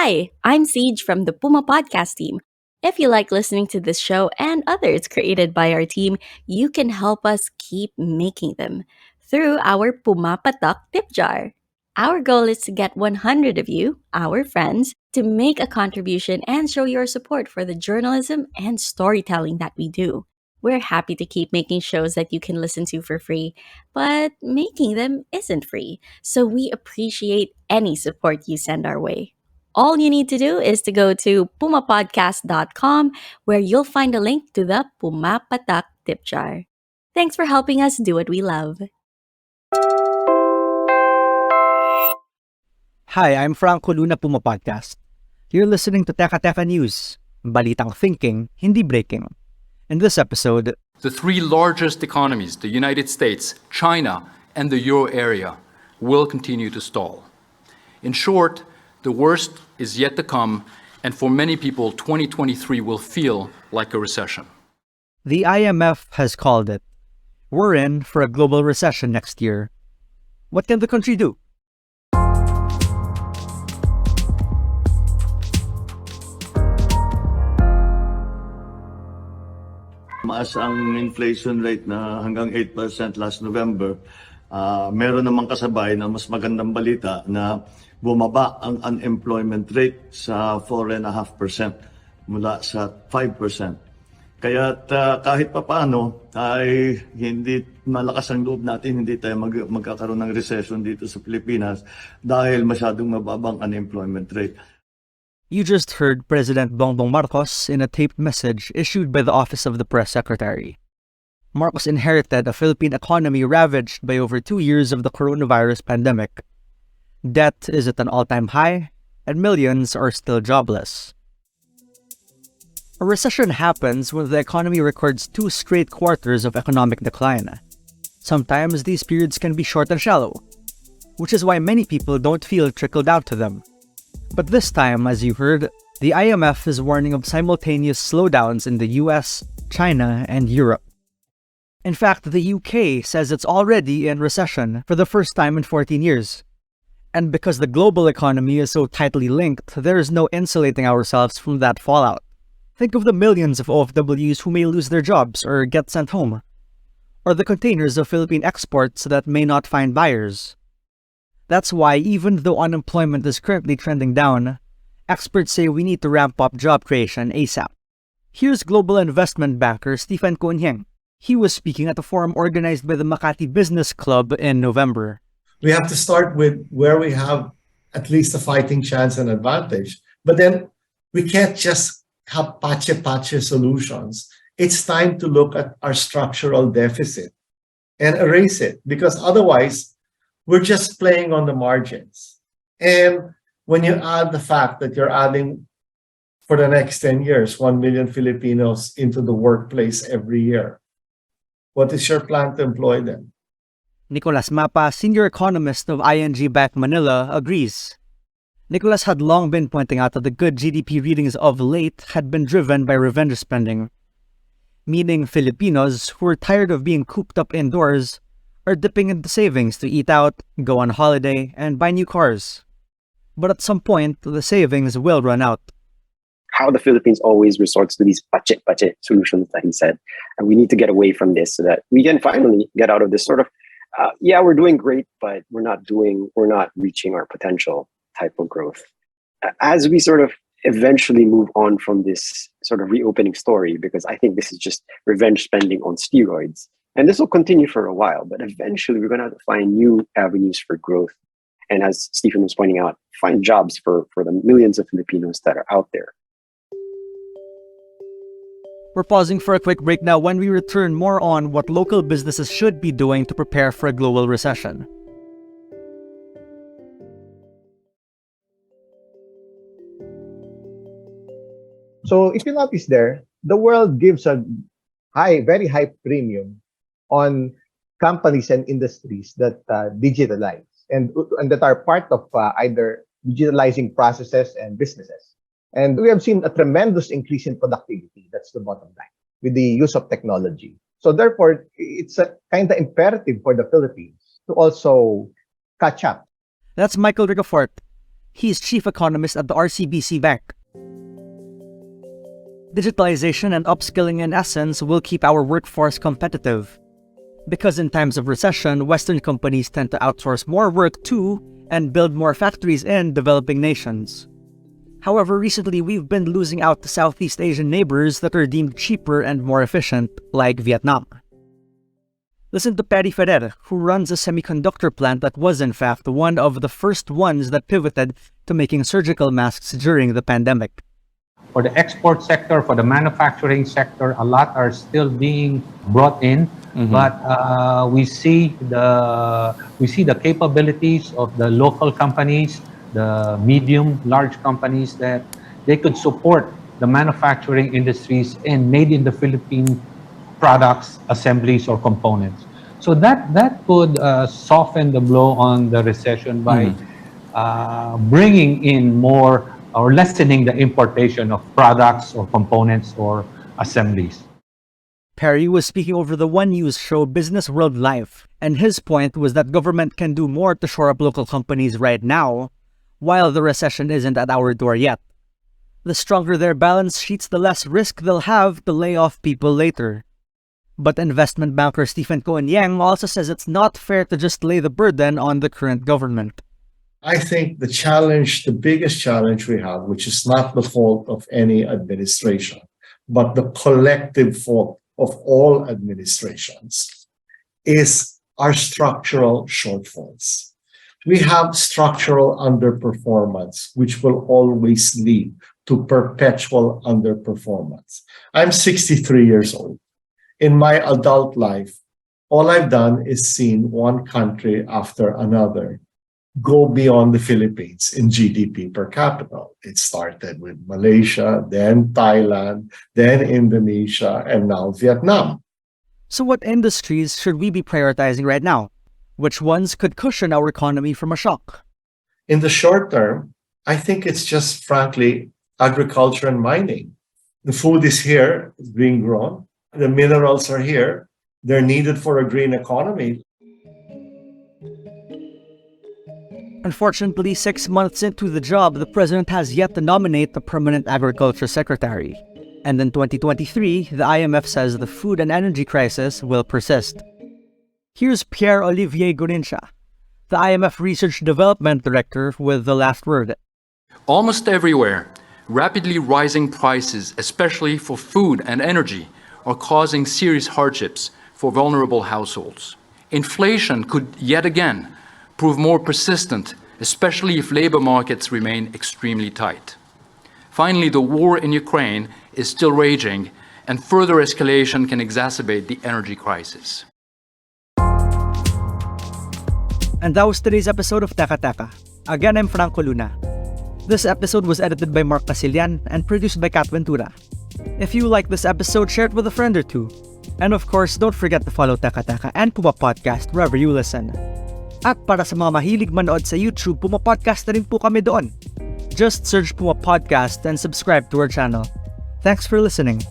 Hi, I'm Siege from the Puma podcast team. If you like listening to this show and others created by our team, you can help us keep making them through our Puma Patak tip jar. Our goal is to get 100 of you, our friends, to make a contribution and show your support for the journalism and storytelling that we do. We're happy to keep making shows that you can listen to for free, but making them isn't free, so we appreciate any support you send our way. All you need to do is to go to pumapodcast.com where you'll find a link to the Puma Patak tip jar. Thanks for helping us do what we love. Hi, I'm Franco Luna Puma Podcast. You're listening to Teka Teka News, balitang thinking, hindi breaking. In this episode, the three largest economies, the United States, China, and the Euro area, will continue to stall. In short, the worst is yet to come, and for many people, 2023 will feel like a recession. The IMF has called it. We're in for a global recession next year. What can the country do? Maas ang inflation rate na hanggang 8% last November. Meron namang kasabay na mas magandang balita na bumaba ang unemployment rate sa 4.5% mula sa 5%. Kaya kahit papaano ay hindi malakas ang loob natin, hindi tayo magkakaroon ng recession dito sa Pilipinas dahil masyadong mababang unemployment rate. You just heard President Bongbong Marcos in a taped message issued by the Office of the Press Secretary. Marcos inherited a Philippine economy ravaged by over 2 years of the coronavirus pandemic. Debt is at an all-time high, and millions are still jobless. A recession happens when the economy records 2 straight quarters of economic decline. Sometimes these periods can be short and shallow, which is why many people don't feel it trickled down to them. But this time, as you heard, the IMF is warning of simultaneous slowdowns in the US, China, and Europe. In fact, the UK says it's already in recession for the first time in 14 years. And because the global economy is so tightly linked, there is no insulating ourselves from that fallout. Think of the millions of OFWs who may lose their jobs or get sent home, or the containers of Philippine exports that may not find buyers. That's why even though unemployment is currently trending down, experts say we need to ramp up job creation ASAP. Here's global investment banker Stephen Konyeng. He was speaking at a forum organized by the Makati Business Club in November. We have to start with where we have at least a fighting chance and advantage. But then we can't just have patche solutions. It's time to look at our structural deficit and erase it, because otherwise we're just playing on the margins. And when you add the fact that you're adding for the next 10 years, 1 million Filipinos into the workplace every year, what is your plan to employ them? Nicolas Mapa, senior economist of ING Bank Manila, agrees. Nicolas had long been pointing out that the good GDP readings of late had been driven by revenge spending, meaning Filipinos who were tired of being cooped up indoors are dipping into savings to eat out, go on holiday, and buy new cars. But at some point, the savings will run out. How the Philippines always resorts to these pache solutions that he said. And we need to get away from this so that we can finally get out of this sort of, we're doing great, but we're not reaching our potential type of growth. As we sort of eventually move on from this sort of reopening story, because I think this is just revenge spending on steroids. And this will continue for a while, but eventually we're going to have to find new avenues for growth. And as Stephen was pointing out, find jobs for the millions of Filipinos that are out there. We're pausing for a quick break now. When we return, more on what local businesses should be doing to prepare for a global recession. So if you notice there, the world gives a very high premium on companies and industries that digitalize and that are part of either digitalizing processes and businesses. And we have seen a tremendous increase in productivity. That's the bottom line with the use of technology. So therefore, it's a kind of imperative for the Philippines to also catch up. That's Michael Ricafort. He's chief economist at the RCBC Bank. Digitalization and upskilling in essence will keep our workforce competitive. Because in times of recession, Western companies tend to outsource more work to and build more factories in developing nations. However, recently we've been losing out to Southeast Asian neighbors that are deemed cheaper and more efficient, like Vietnam. Listen to Perry Ferrer, who runs a semiconductor plant that was in fact one of the first ones that pivoted to making surgical masks during the pandemic. For the export sector, for the manufacturing sector, a lot are still being brought in, but we see the capabilities of the local companies, the medium, large companies, that they could support the manufacturing industries and made in the Philippines products, assemblies, or components. So that could soften the blow on the recession by bringing in more or lessening the importation of products or components or assemblies. Perry was speaking over the One News show Business World Live, and his point was that government can do more to shore up local companies right now, while the recession isn't at our door yet. The stronger their balance sheets, the less risk they'll have to lay off people later. But investment banker Stephen Cohen-Yang also says it's not fair to just lay the burden on the current government. I think the biggest challenge we have, which is not the fault of any administration, but the collective fault of all administrations, is our structural shortfalls. We have structural underperformance, which will always lead to perpetual underperformance. I'm 63 years old. In my adult life, all I've done is seen one country after another go beyond the Philippines in GDP per capita. It started with Malaysia, then Thailand, then Indonesia, and now Vietnam. So what industries should we be prioritizing right now? Which ones could cushion our economy from a shock? In the short term, I think it's just, frankly, agriculture and mining. The food is here, it's being grown. The minerals are here. They're needed for a green economy. Unfortunately, 6 months into the job, the president has yet to nominate the permanent agriculture secretary. And in 2023, the IMF says the food and energy crisis will persist. Here's Pierre-Olivier Gorincha, the IMF Research Development Director, with the last word. Almost everywhere, rapidly rising prices, especially for food and energy, are causing serious hardships for vulnerable households. Inflation could yet again prove more persistent, especially if labor markets remain extremely tight. Finally, the war in Ukraine is still raging, and further escalation can exacerbate the energy crisis. And that was today's episode of Teka Teka. Again, I'm Franco Luna. This episode was edited by Mark Casilian and produced by Kat Ventura. If you like this episode, share it with a friend or two. And of course, don't forget to follow Teka Teka and Puma Podcast wherever you listen. At para sa mga mahilig manood sa YouTube, Puma Podcast na rin po kami doon. Just search Puma Podcast and subscribe to our channel. Thanks for listening.